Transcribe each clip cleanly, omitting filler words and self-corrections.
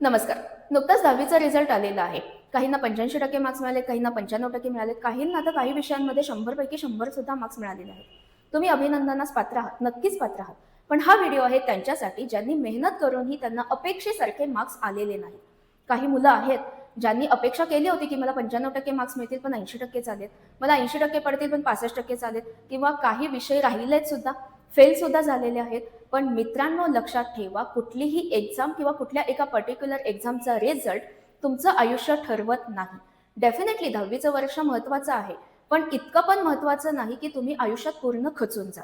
नमस्कार. नुकताच 10वीचा रिझल्ट आलेला आहे. काहींना 85% मार्क्स मिळाले, काहींना 95% मिळाले, काहींना तर काही विषयांमध्ये 100 पैकी 100 सुद्धा मार्क्स मिळालेले आहेत. तुम्ही अभिनंदनास पात्र आहात, नक्कीच पात्र आहात. पण हा व्हिडिओ आहे त्यांच्यासाठी ज्यांनी मेहनत करूनही त्यांना अपेक्षेसारखे मार्क्स आलेले नाहीत. काही मुलं आहेत ज्यांनी अपेक्षा केली होती, की मला 95% मार्क्स मिळतील पण 80% आलेत. मला 80% पडतील पण 65% आलेत किंवा काही विषय राहिलेत सुद्धा, फेल सुद्धा झालेले आहेत. पण मित्रांनो लक्षात ठेवा, कुठलीही एक्झाम किंवा कुठल्या एका पर्टिक्युलर एक्झामचा रिझल्ट तुमचं आयुष्य ठरवत नाही. डेफिनेटली 10वीचं वर्ष महत्त्वाचं आहे, पण इतकं पण महत्त्वाचं नाही की तुम्ही आयुष्यात पूर्ण खचून जा.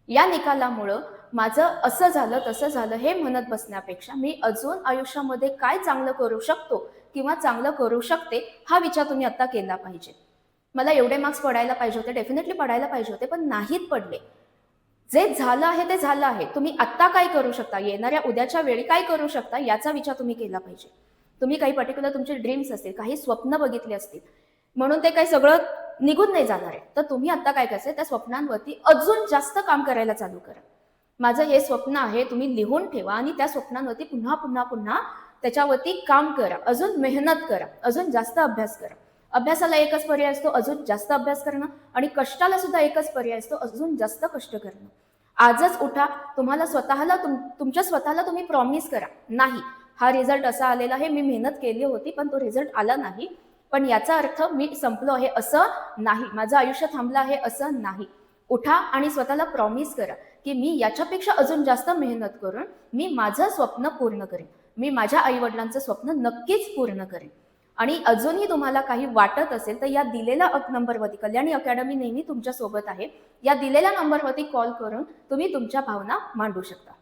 या निकालामुळं माझं असं झालं, तसं झालं हे म्हणत बसण्यापेक्षा मी अजून आयुष्यामध्ये काय चांगलं करू शकतो किंवा चांगलं करू शकते, हा विचार तुम्ही आता केला पाहिजे. मला एवढे मार्क्स पडायला पाहिजे होते, डेफिनेटली पडायला पाहिजे होते, पण नाहीत पडले. जे झालं आहे ते झालं आहे. तुम्ही आत्ता काय करू शकता, येणाऱ्या उद्याच्या वेळी काय करू शकता याचा विचार तुम्ही केला पाहिजे. तुम्ही काही पर्टिक्युलर तुमचे ड्रीम्स असतील, काही स्वप्न बघितले असतील, म्हणून ते काही सगळं निघून नाही जाणार आहे. तर तुम्ही आत्ता काय करायचंय, त्या स्वप्नांवरती अजून जास्त काम करायला चालू करा. माझं हे स्वप्न आहे, तुम्ही लिहून ठेवा आणि त्या स्वप्नांवरती पुन्हा, पुन्हा, पुन्हा त्याच्यावरती काम करा. अजून मेहनत करा, अजून जास्त अभ्यास करा. अभ्यासाला एकच पर्याय असतो, अजून जास्त अभ्यास करणं आणि कष्टाला सुद्धा एकच पर्याय असतो, अजून जास्त कष्ट करणं. आजच उठा, तुम्हाला स्वतःला तुमच्या स्वतःला तुम्ही प्रॉमिस करा, नाही हा रिझल्ट असा आलेला आहे, मी मेहनत केली होती पण तो रिझल्ट आला नाही, पण याचा अर्थ मी संपलो आहे असं नाही, माझं आयुष्य थांबलं आहे असं नाही. उठा आणि स्वतःला प्रॉमिस करा की मी याच्यापेक्षा अजून जास्त मेहनत करून मी माझं स्वप्न पूर्ण करेन, मी माझ्या आईवडिलांचं स्वप्न नक्कीच पूर्ण करेन. आणि अजूनही तुम्हाला काही वाटत असेल तर या दिलेल्या नंबरवरती, कल्याणी अकॅडमी नेहमी तुमच्या सोबत आहे, या दिलेल्या नंबरवरती कॉल करून तुम्ही तुमच्या भावना मांडू शकता.